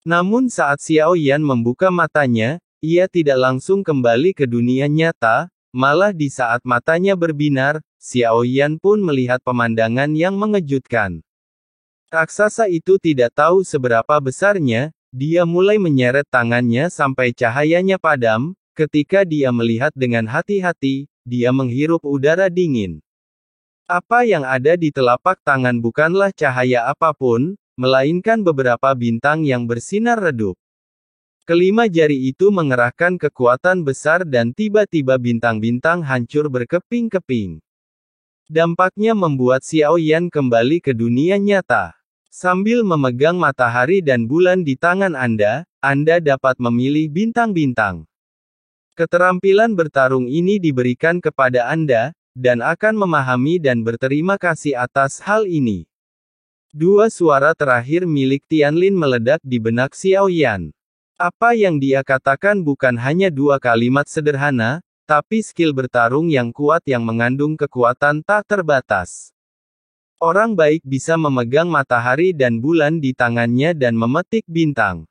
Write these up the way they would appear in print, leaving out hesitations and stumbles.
Namun saat Xiao Yan membuka matanya, ia tidak langsung kembali ke dunia nyata, malah di saat matanya berbinar, Xiao Yan pun melihat pemandangan yang mengejutkan. Raksasa itu tidak tahu seberapa besarnya, dia mulai menyeret tangannya sampai cahayanya padam, ketika dia melihat dengan hati-hati, dia menghirup udara dingin. Apa yang ada di telapak tangan bukanlah cahaya apapun, melainkan beberapa bintang yang bersinar redup. Kelima jari itu mengerahkan kekuatan besar dan tiba-tiba bintang-bintang hancur berkeping-keping. Dampaknya membuat Xiao Yan kembali ke dunia nyata. Sambil memegang matahari dan bulan di tangan Anda dapat memilih bintang-bintang. Keterampilan bertarung ini diberikan kepada Anda, dan akan memahami dan berterima kasih atas hal ini. Dua suara terakhir milik Tianlin meledak di benak Xiao Yan. Apa yang dia katakan bukan hanya dua kalimat sederhana, tapi skill bertarung yang kuat yang mengandung kekuatan tak terbatas. Orang baik bisa memegang matahari dan bulan di tangannya dan memetik bintang.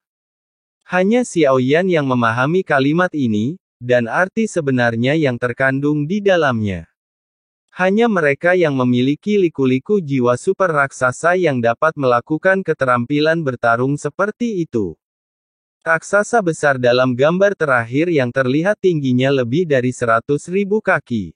Hanya Xiao Yan yang memahami kalimat ini, dan arti sebenarnya yang terkandung di dalamnya. Hanya mereka yang memiliki liku-liku jiwa super raksasa yang dapat melakukan keterampilan bertarung seperti itu. Raksasa besar dalam gambar terakhir yang terlihat tingginya lebih dari 100.000 kaki.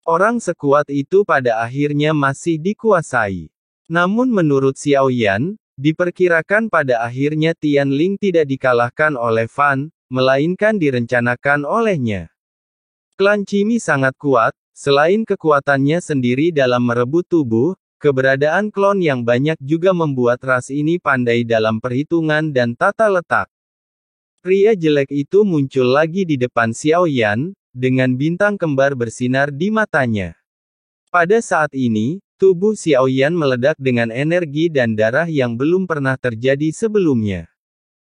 Orang sekuat itu pada akhirnya masih dikuasai. Namun menurut Xiao Yan, diperkirakan pada akhirnya Tianling tidak dikalahkan oleh Fan, melainkan direncanakan olehnya. Klan Qimi sangat kuat, selain kekuatannya sendiri dalam merebut tubuh, keberadaan klon yang banyak juga membuat ras ini pandai dalam perhitungan dan tata letak. Pria jelek itu muncul lagi di depan Xiao Yan, dengan bintang kembar bersinar di matanya. Pada saat ini, tubuh Xiao Yan meledak dengan energi dan darah yang belum pernah terjadi sebelumnya.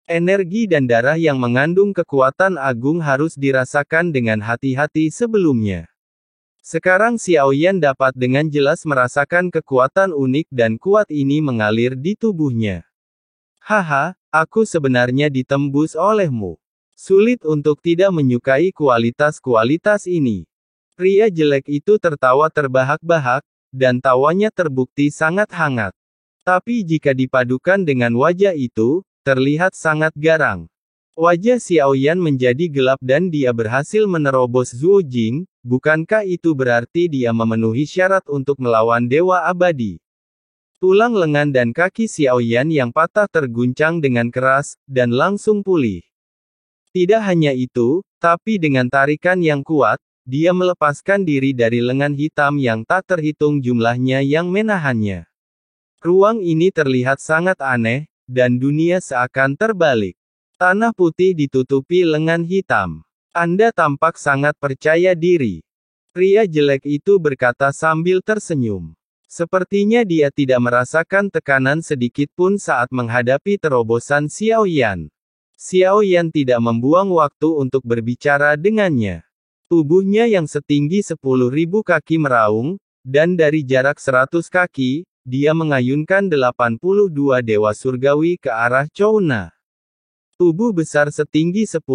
Energi dan darah yang mengandung kekuatan agung harus dirasakan dengan hati-hati sebelumnya. Sekarang Xiao Yan dapat dengan jelas merasakan kekuatan unik dan kuat ini mengalir di tubuhnya. Haha, aku sebenarnya ditembus olehmu. Sulit untuk tidak menyukai kualitas-kualitas ini. Pria jelek itu tertawa terbahak-bahak, dan tawanya terbukti sangat hangat. Tapi jika dipadukan dengan wajah itu, terlihat sangat garang. Wajah Xiao Yan menjadi gelap dan dia berhasil menerobos Zhuo Jing, bukankah itu berarti dia memenuhi syarat untuk melawan Dewa Abadi? Tulang lengan dan kaki Xiao Yan yang patah terguncang dengan keras, dan langsung pulih. Tidak hanya itu, tapi dengan tarikan yang kuat, dia melepaskan diri dari lengan hitam yang tak terhitung jumlahnya yang menahannya. Ruang ini terlihat sangat aneh, dan dunia seakan terbalik. Tanah putih ditutupi lengan hitam. Anda tampak sangat percaya diri. Pria jelek itu berkata sambil tersenyum. Sepertinya dia tidak merasakan tekanan sedikit pun saat menghadapi terobosan Xiao Yan. Xiao Yan tidak membuang waktu untuk berbicara dengannya. Tubuhnya yang setinggi 10.000 kaki meraung, dan dari jarak 100 kaki, dia mengayunkan 82 dewa surgawi ke arah Chouna. Tubuh besar setinggi 10.000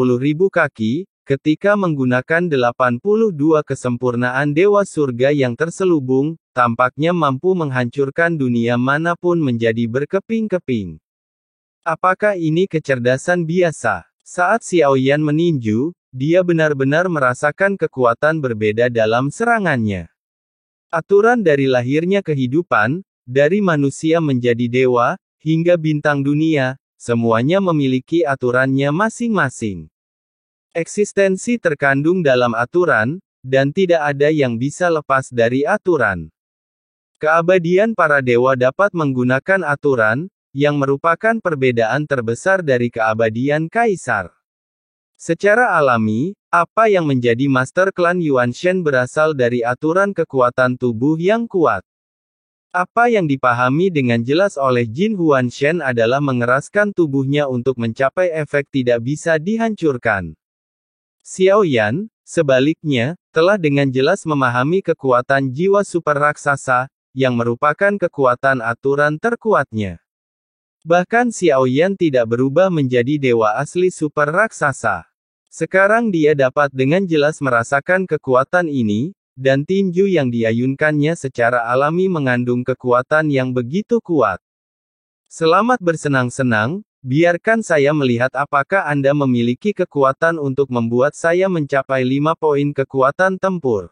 kaki, ketika menggunakan 82 kesempurnaan dewa surga yang terselubung, tampaknya mampu menghancurkan dunia manapun menjadi berkeping-keping. Apakah ini kecerdasan biasa? Saat Xiao Yan meninju, dia benar-benar merasakan kekuatan berbeda dalam serangannya. Aturan dari lahirnya kehidupan, dari manusia menjadi dewa, hingga bintang dunia, semuanya memiliki aturannya masing-masing. Eksistensi terkandung dalam aturan, dan tidak ada yang bisa lepas dari aturan. Keabadian para dewa dapat menggunakan aturan, yang merupakan perbedaan terbesar dari keabadian kaisar. Secara alami, apa yang menjadi master klan Yuan Shen berasal dari aturan kekuatan tubuh yang kuat. Apa yang dipahami dengan jelas oleh Jin Huan Shen adalah mengeraskan tubuhnya untuk mencapai efek tidak bisa dihancurkan. Xiao Yan, sebaliknya, telah dengan jelas memahami kekuatan jiwa super raksasa, yang merupakan kekuatan aturan terkuatnya. Bahkan Xiao Yan tidak berubah menjadi dewa asli super raksasa. Sekarang dia dapat dengan jelas merasakan kekuatan ini, dan tinju yang diayunkannya secara alami mengandung kekuatan yang begitu kuat. Selamat bersenang-senang, biarkan saya melihat apakah Anda memiliki kekuatan untuk membuat saya mencapai 5 poin kekuatan tempur.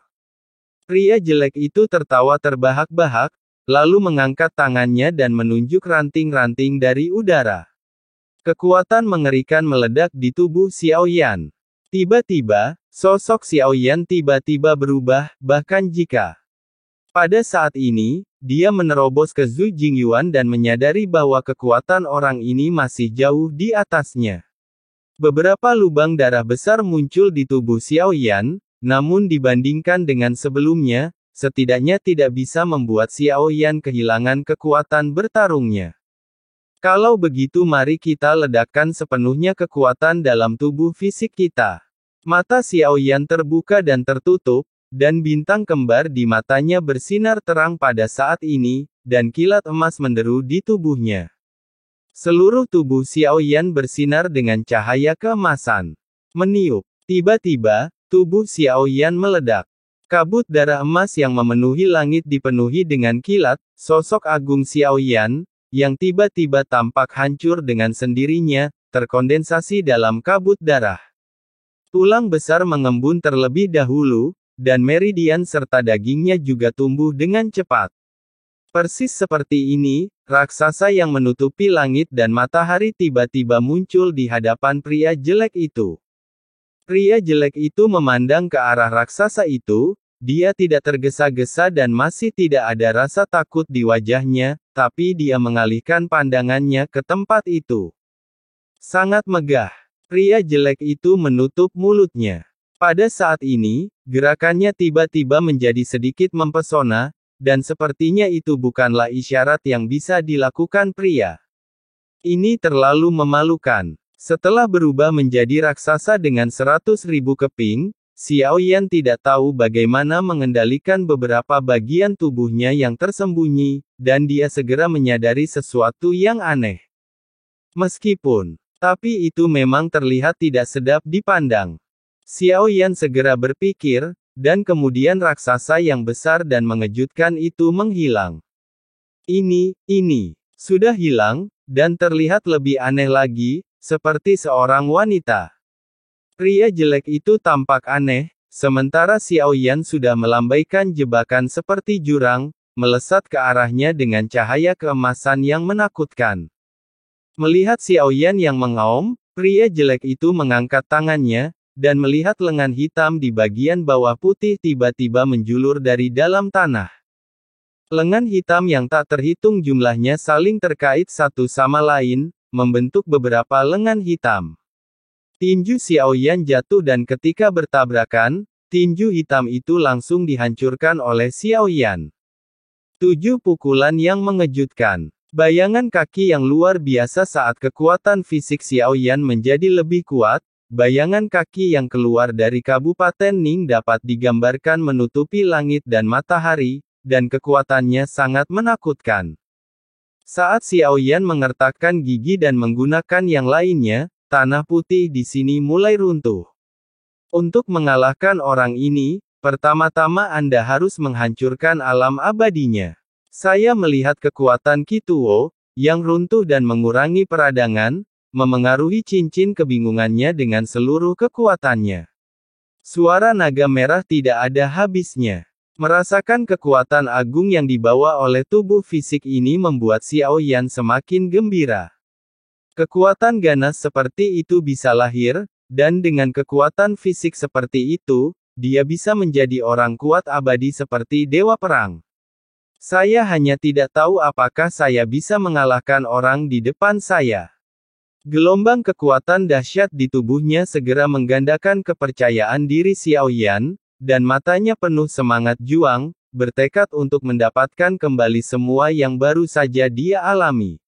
Pria jelek itu tertawa terbahak-bahak, lalu mengangkat tangannya dan menunjuk ranting-ranting dari udara. Kekuatan mengerikan meledak di tubuh Xiao Yan. Tiba-tiba, sosok Xiao Yan tiba-tiba berubah, bahkan jika pada saat ini, dia menerobos ke Zhu Jingyuan dan menyadari bahwa kekuatan orang ini masih jauh di atasnya. Beberapa lubang darah besar muncul di tubuh Xiao Yan, namun dibandingkan dengan sebelumnya, setidaknya tidak bisa membuat Xiao Yan kehilangan kekuatan bertarungnya. Kalau begitu mari kita ledakkan sepenuhnya kekuatan dalam tubuh fisik kita. Mata Xiao Yan terbuka dan tertutup, dan bintang kembar di matanya bersinar terang pada saat ini, dan kilat emas menderu di tubuhnya. Seluruh tubuh Xiao Yan bersinar dengan cahaya keemasan. Meniup. Tiba-tiba, tubuh Xiao Yan meledak. Kabut darah emas yang memenuhi langit dipenuhi dengan kilat, sosok agung Xiao Yan, yang tiba-tiba tampak hancur dengan sendirinya, terkondensasi dalam kabut darah. Tulang besar mengembun terlebih dahulu, dan meridian serta dagingnya juga tumbuh dengan cepat. Persis seperti ini, raksasa yang menutupi langit dan matahari tiba-tiba muncul di hadapan pria jelek itu. Pria jelek itu memandang ke arah raksasa itu, dia tidak tergesa-gesa dan masih tidak ada rasa takut di wajahnya, tapi dia mengalihkan pandangannya ke tempat itu. Sangat megah. Pria jelek itu menutup mulutnya. Pada saat ini, gerakannya tiba-tiba menjadi sedikit mempesona, dan sepertinya itu bukanlah isyarat yang bisa dilakukan pria. Ini terlalu memalukan. Setelah berubah menjadi raksasa dengan 100.000 keping, Xiao Yan tidak tahu bagaimana mengendalikan beberapa bagian tubuhnya yang tersembunyi, dan dia segera menyadari sesuatu yang aneh. Tapi itu memang terlihat tidak sedap dipandang. Xiao Yan segera berpikir, dan kemudian raksasa yang besar dan mengejutkan itu menghilang. Ini sudah hilang, dan terlihat lebih aneh lagi, seperti seorang wanita. Pria jelek itu tampak aneh, sementara Xiao Yan sudah melambaikan jebakan seperti jurang, melesat ke arahnya dengan cahaya keemasan yang menakutkan. Melihat Xiao Yan yang mengaum, pria jelek itu mengangkat tangannya, dan melihat lengan hitam di bagian bawah putih tiba-tiba menjulur dari dalam tanah. Lengan hitam yang tak terhitung jumlahnya saling terkait satu sama lain, membentuk beberapa lengan hitam. Tinju Xiao Yan jatuh dan ketika bertabrakan, tinju hitam itu langsung dihancurkan oleh Xiao Yan. 7 pukulan yang mengejutkan. Bayangan kaki yang luar biasa saat kekuatan fisik Xiao Yan menjadi lebih kuat, bayangan kaki yang keluar dari Kabupaten Ning dapat digambarkan menutupi langit dan matahari, dan kekuatannya sangat menakutkan. Saat Xiao Yan mengertakkan gigi dan menggunakan yang lainnya, tanah putih di sini mulai runtuh. Untuk mengalahkan orang ini, pertama-tama Anda harus menghancurkan alam abadinya. Saya melihat kekuatan Kituo, yang runtuh dan mengurangi peradangan, memengaruhi cincin kebingungannya dengan seluruh kekuatannya. Suara naga merah tidak ada habisnya. Merasakan kekuatan agung yang dibawa oleh tubuh fisik ini membuat Xiao Yan semakin gembira. Kekuatan ganas seperti itu bisa lahir, dan dengan kekuatan fisik seperti itu, dia bisa menjadi orang kuat abadi seperti dewa perang. Saya hanya tidak tahu apakah saya bisa mengalahkan orang di depan saya. Gelombang kekuatan dahsyat di tubuhnya segera menggandakan kepercayaan diri Xiao Yan, dan matanya penuh semangat juang, bertekad untuk mendapatkan kembali semua yang baru saja dia alami.